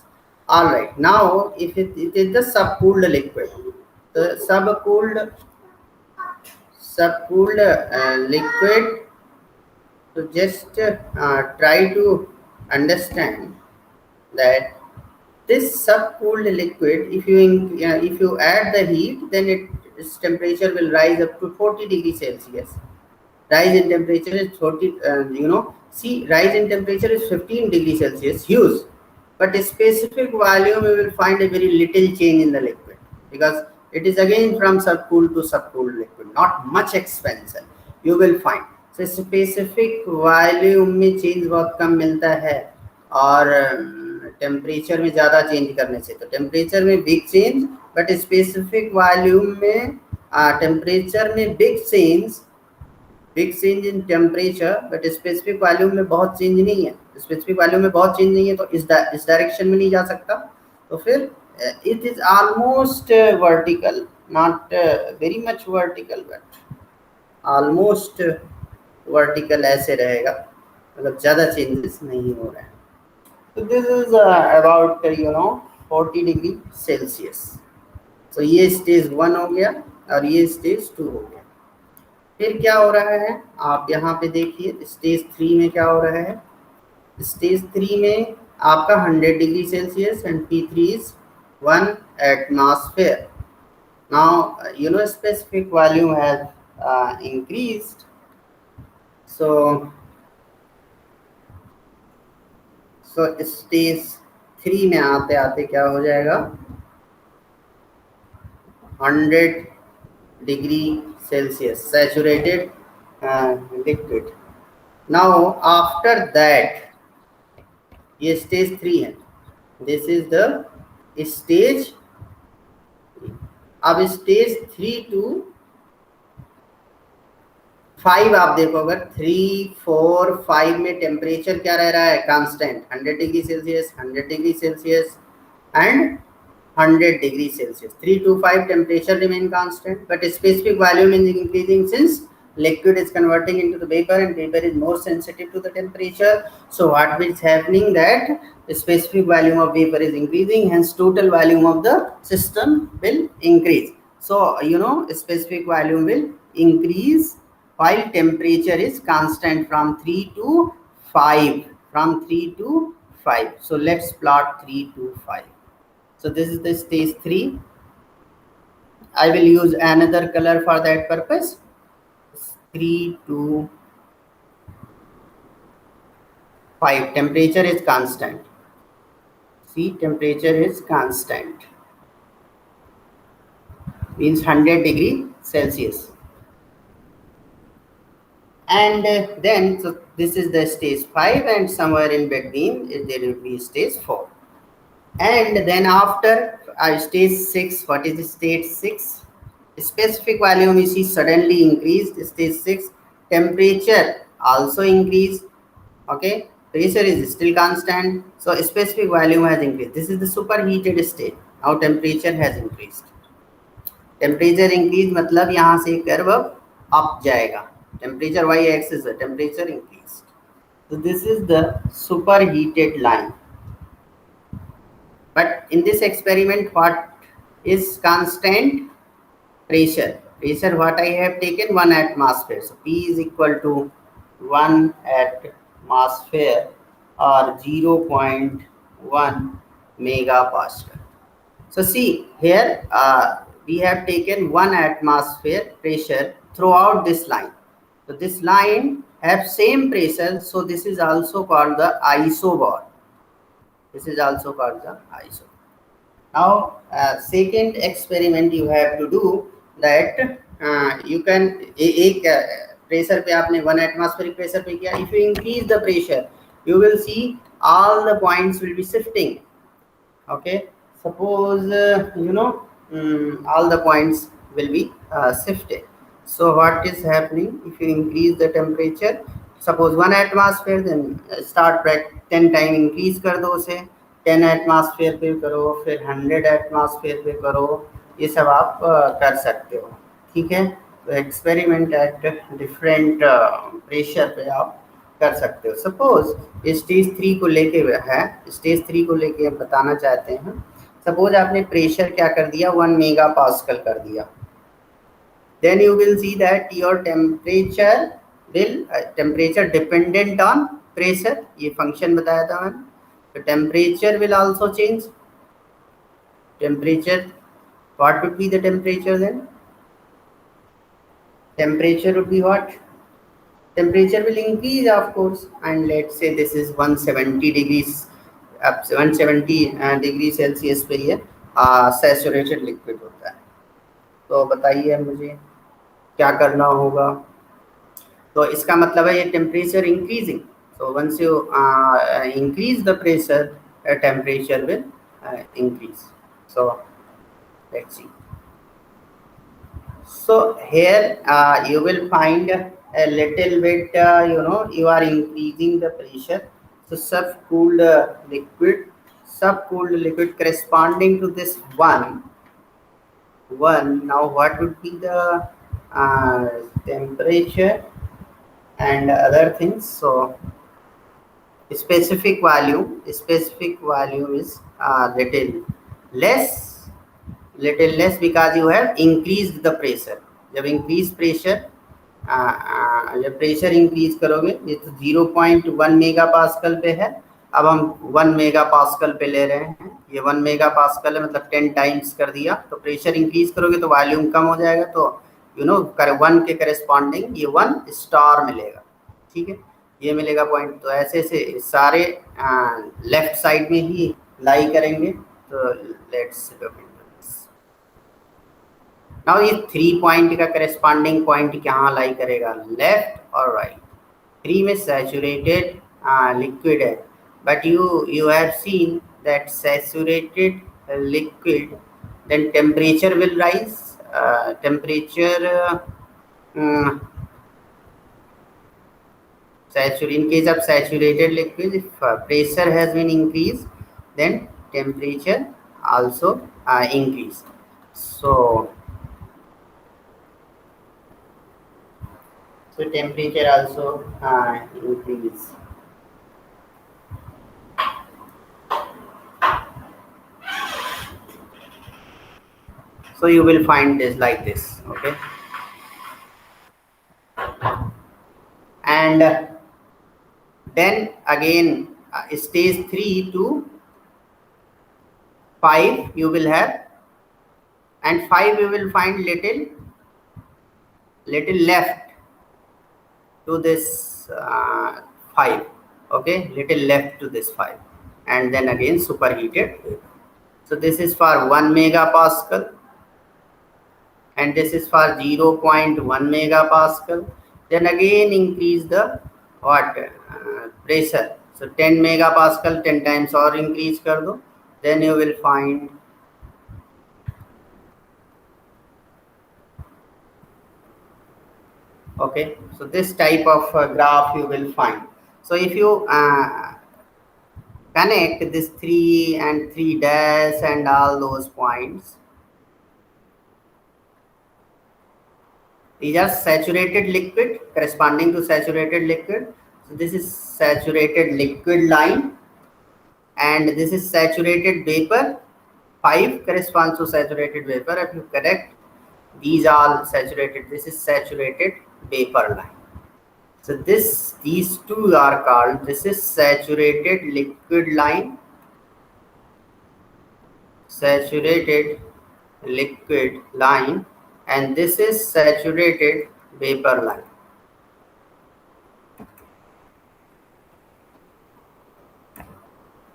Speaker 1: All right, now if it is the subcooled liquid, the subcooled liquid, so just try to understand that this subcooled liquid, if you add the heat, then its temperature will rise up to 40 degrees Celsius. Rise in temperature is 40, see, rise in temperature is 15 degrees Celsius, huge. But a specific volume, you will find a very little change in the liquid because it is again from subcooled to subcooled liquid, not much expansion you will find. So specific volume में change बहुत कम मिलता है और temperature में ज़्यादा change करने से. तो टेम्परेचर में big change, but specific volume में टेम्परेचर में big change in temperature, but specific volume में बहुत चेंज नहीं है. स्पेसिफिक वॉल्यूम में बहुत चेंज नहीं है तो इस डायरेक्शन में नहीं जा सकता. तो फिर it is almost vertical, not very much vertical but almost vertical ऐसे रहेगा, मतलब ज़्यादा चेंजेस नहीं हो रहे हैं. तो this is about 40 degree Celsius. तो ये स्टेज 1 हो गया और ये स्टेज 2 हो गया. फिर क्या हो रहा है आप यहाँ पे देखिए, स्टेज 3 में क्या हो रहा है. स्टेज 3 में आपका 100 degree Celsius and P3 is 1 atmosphere. Now specific volume has increased. So stage 3 में आते आते क्या हो जाएगा, 100 degree Celsius saturated liquid. Now after that, ये stage 3 है. This is the stage. अब stage 3 to 5 आप देखो, अगर 3, 4, 5 में टेम्परेचर क्या रह रहा है, constant 100 degree Celsius, 100 degree Celsius and 100 degree Celsius. 3 to 5 temperature remain constant, but specific volume is increasing since liquid is converting into the vapor, and vapor is more sensitive to the temperature. So what is happening, that the specific volume of vapor is increasing, hence total volume of the system will increase. So specific volume will increase while temperature is constant from 3 to 5. From 3 to 5. So let's plot 3 to 5. So this is the stage 3. I will use another color for that purpose. 3 to 5. Temperature is constant. See, temperature is constant. Means 100 degree Celsius. And then, so this is the stage 5, and somewhere in between there will be stage 4. And then after stage 6, what is the stage 6? Specific volume you see suddenly increased. Stage 6, temperature also increased. Okay, pressure is still constant, so specific volume has increased. This is the superheated state. Now temperature has increased. Temperature increase मतलब यहाँ से curve up जाएगा. Temperature y axis है, temperature increased. So this is the superheated line. But in this experiment, what is constant? Pressure. Pressure what I have taken, 1 atmosphere. So P is equal to 1 atmosphere or 0.1 megapascal. So see here, we have taken 1 atmosphere pressure throughout this line. So this line have same pressure. So this is also called the isobar. This is also called the isobar. Now, second experiment you have to do that you can एक pressure पे आपने 1 atmospheric pressure पे किया. If you increase the pressure, you will see all the points will be shifting. Okay, suppose all the points will be shifted. So what is happening if you increase the temperature? Suppose 1 atmosphere, then start 10 time increase कर दो उसे. 10 atmosphere पे करो, फिर 100 atmosphere पे करो. ये सब आप कर सकते हो. ठीक है, तो एक्सपेरिमेंट एट डिफरेंट प्रेशर पे आप कर सकते हो. सपोज स्टेज 3 को लेके है, स्टेज 3 को लेके बताना चाहते हैं. सपोज आपने प्रेशर क्या कर दिया, 1 मेगा पास्कल कर दिया. Then you will see that your temperature dependent on pressure. ये फंक्शन बताया था मैंने. The temperature will also change. Temperature, what would be the temperature then? Temperature would be what? Temperature will increase, of course, and let's say this is 170 degrees, up 170 degrees Celsius पे ये saturated liquid होता है. तो बताइए मुझे क्या करना होगा. तो इसका मतलब है ये temperature increasing. So once you increase the pressure, temperature will increase. So let's see. So here you will find a little bit, you are increasing the pressure. So subcooled liquid corresponding to this one. Now what would be the temperature and other things? So specific value is little less because you have increased the pressure. जब increase pressure, जब pressure increase करोगे, ये तो 0.1 mega pascal पे है. अब हम 1 mega pascal पे ले रहे हैं. ये 1 मेगा पास्कल है, मतलब 10 टाइम्स कर दिया. तो प्रेशर इंक्रीज करोगे तो वॉल्यूम कम हो जाएगा. तो 1 के करेस्पॉन्डिंग ये 1 स्टार मिलेगा. ठीक है, ये मिलेगा पॉइंट. तो ऐसे से सारे लेफ्ट साइड में ही लाई करेंगे. तो लेट्स नाउ ये 3 पॉइंट का करेस्पॉन्डिंग पॉइंट कहाँ लाई करेगा, लेफ्ट और राइट. 3 में सैचुरेटेड लिक्विड है, but you have seen that saturated liquid, then temperature will rise. In case of saturated liquid, if pressure has been increased, then temperature also increase. So So temperature also increase. So you will find this like this, okay? And then again stage 3 to 5 you will have, and 5 you will find little left to this 5, okay, little left to this 5, and then again superheated. So this is for 1 megapascal, and this is for 0.1 megapascal. Then again increase the what pressure. So 10 megapascal, 10 times or increase kar do. Then you will find okay. So this type of graph you will find. So if you connect this 3 and 3 dash and all those points, these are saturated liquid corresponding to saturated liquid. So this is saturated liquid line, and this is saturated vapor. 5 corresponds to saturated vapor. If you correct these all saturated, this is saturated vapor line. So these two are called, this is saturated liquid line, saturated liquid line, and this is saturated vapor line.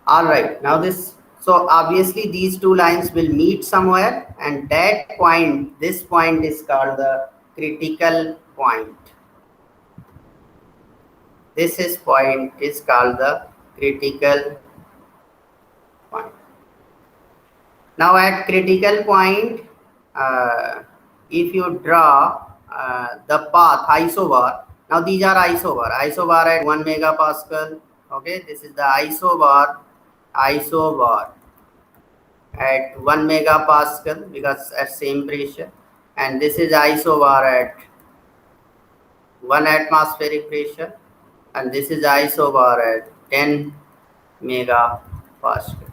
Speaker 1: All right, now this, so obviously these two lines will meet somewhere, and that point, this point is called the critical point. This is point is called the critical point. Now at critical point, if you draw the path isobar, now these are isobar at 1 megapascal, okay, this is the isobar at 1 megapascal because at same pressure, and this is isobar at 1 atmospheric pressure, and this is isobar at 10 megapascal.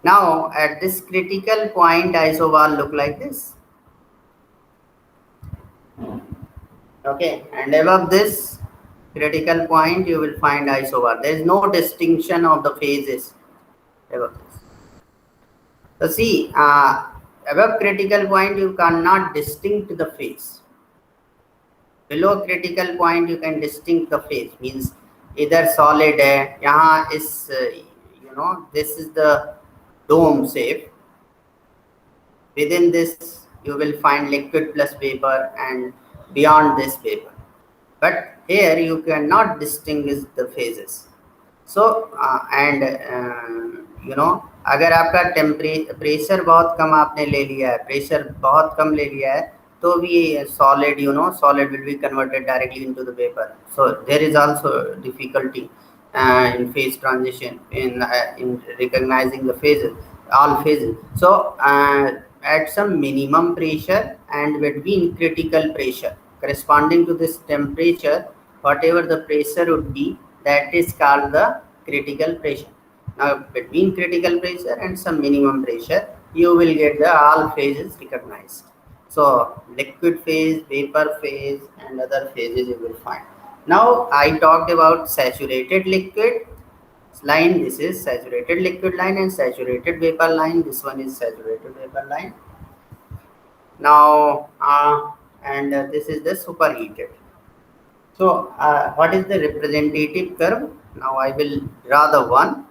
Speaker 1: Now at this critical point, isobar look like this, okay, and above this critical point you will find isobar. There is no distinction of the phases above this. So see, above critical point you cannot distinct the phase. Below critical point you can distinct the phase, means either solid hai, yahan is this is the dome shape. Within this you will find liquid plus vapor, and beyond this vapor. But here you cannot distinguish the phases. So अगर आपका pressure बहुत कम आपने ले लिया है, pressure बहुत कम ले लिया है, तो भी solid solid will be converted directly into the vapor. So there is also difficulty in phase transition, in recognizing the phases, all phases. So at some minimum pressure and between critical pressure, corresponding to this temperature, whatever the pressure would be, that is called the critical pressure. Now between critical pressure and some minimum pressure, you will get the all phases recognized. So liquid phase, vapor phase, and other phases you will find. Now I talked about saturated liquid line. This is saturated liquid line, and saturated vapor line. This one is saturated vapor line. Now this is the superheated. So what is the representative curve? Now I will draw the one.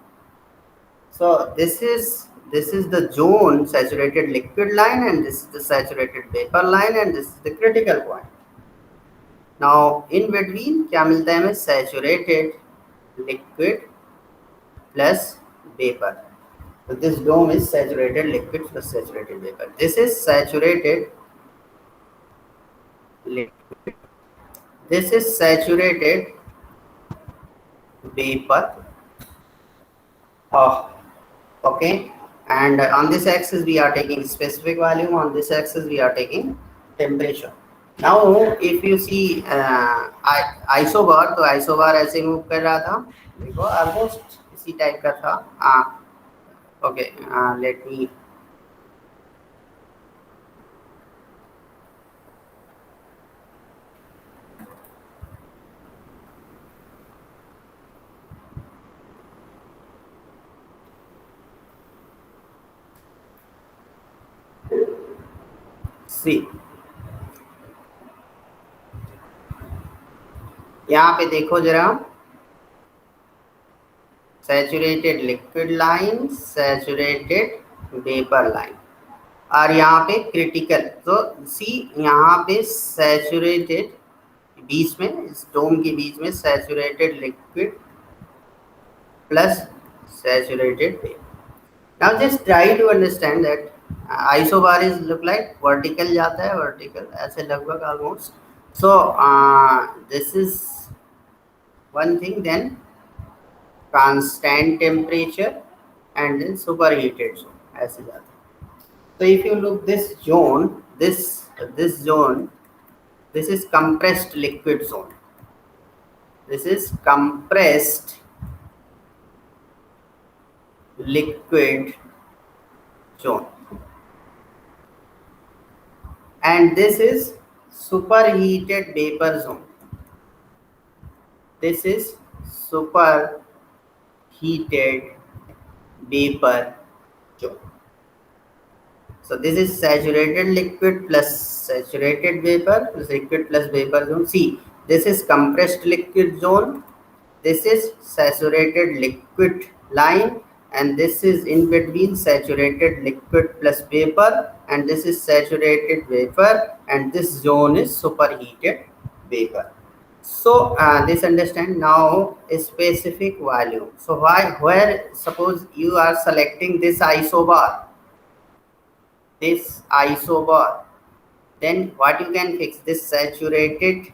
Speaker 1: So this is the zone saturated liquid line, and this is the saturated vapor line, and this is the critical point. Now in between क्या मिलता है हमें? Saturated liquid plus vapor. So this dome is saturated liquid plus saturated vapor. This is saturated liquid. This is saturated vapor. Okay, and on this axis we are taking specific volume, on this axis we are taking temperature. Now if you see isobar, तो isobar ऐसे move कर रहा था, देखो almost इसी type का था. Okay, let me see. यहाँ पे देखो जरा, saturated liquid line, saturated vapour line, और यहाँ पे क्रिटिकल. तो सी यहाँ पे सैचुरेटेड बीच में, इस डोम के बीच में saturated liquid plus saturated vapour. Now just try to understand that isobar is look like vertical जाता है, vertical ऐसे लगभग almost. So this is one thing. Then constant temperature and then superheated zone ऐसे जाता है. So if you look this zone, this zone, this is compressed liquid zone. This is compressed liquid zone, and this is superheated vapor zone. This is superheated vapor zone. So this is saturated liquid plus saturated vapor plus liquid plus vapor zone. See, this is compressed liquid zone, this is saturated liquid line, and this is in between saturated liquid plus vapor, and this is saturated vapor, and this zone is superheated vapor. So this understand now a specific volume. So where suppose you are selecting this isobar, then what you can fix, this saturated,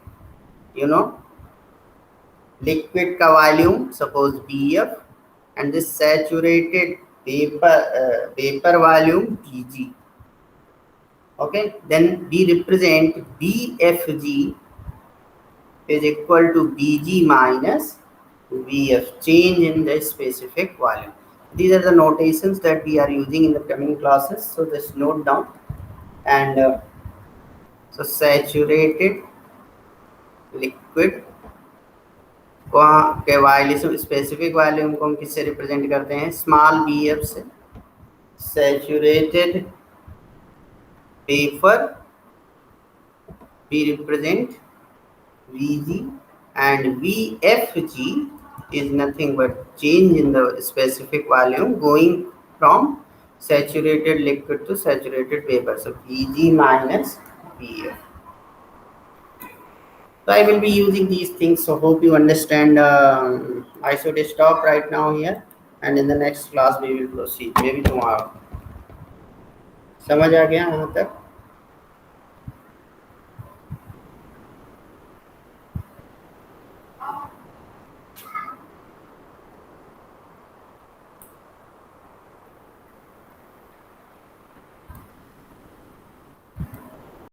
Speaker 1: you know, liquid का volume suppose BF, and this saturated vapor volume Bg. Okay, then we represent BFG is equal to Bg minus Vf, change in the specific volume. These are the notations that we are using in the coming classes, so just note down. And so saturated liquid के volume, specific volume को हम किससे represent करते हैं, small bf से. Saturated vapour we represent Vg, and Vfg is nothing but change in the specific volume going from saturated liquid to saturated vapor. So Vg minus Vf. So I will be using these things. So hope you understand. I should stop right now here, and in the next class we will proceed. Maybe tomorrow. समझ आ गया यहाँ तक?